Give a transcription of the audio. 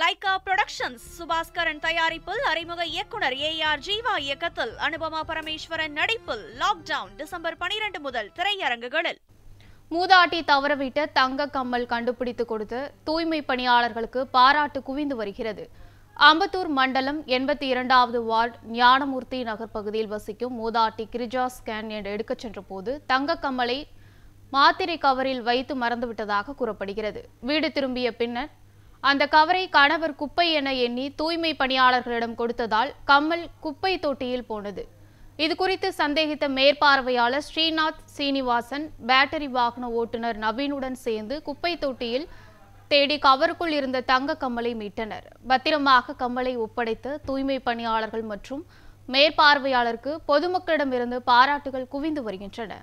Lyca productions Subaskaran தயாரிப்பில் அறிமுக இயக்குனர் ஏஆர் ஜீவா இயக்கத்தில் அனுபமா பரமேஸ்வரன் நடிப்பில் லாக்டவுன் டிசம்பர் 12 முதல் திரையரங்குகளில். மூதாட்டி தவறவிட்ட தங்க கம்மல் கண்டுபிடித்து கொடுத்த தூய்மை பணியாளர்களுக்கு பாராட்டு குவிந்து வருகிறது. அம்பத்தூர் மண்டலம் 82வது வார்டு ஞானமூர்த்தி நகர் பகுதியில் வசிக்கும் மூதாட்டி கிரிஜா ஸ்கேன் எடுக்கச் சென்ற போது தங்க கம்மலை மாத்திரை கவரில் வைத்து மறந்துவிட்டதாக கூறப்படுகிறது. வீடு திரும்பிய பின்னர் அந்த கவரை கணவர் குப்பை என எண்ணி தூய்மை பணியாளர்களிடம் கொடுத்ததால் கம்மல் குப்பை தொட்டியில் போனது. இதுகுறித்து சந்தேகித்த மேற்பார்வையாளர் ஸ்ரீநாத் சீனிவாசன் பேட்டரி வாகன ஓட்டுநர் நவீனுடன் சேர்ந்து குப்பை தொட்டியில் தேடி கவருக்குள் இருந்த தங்க கம்மலை மீட்டனர். பத்திரமாக கம்மலை ஒப்படைத்த தூய்மை பணியாளர்கள் மற்றும் மேற்பார்வையாளருக்கு பொதுமக்களிடமிருந்து பாராட்டுகள் குவிந்து வருகின்றன.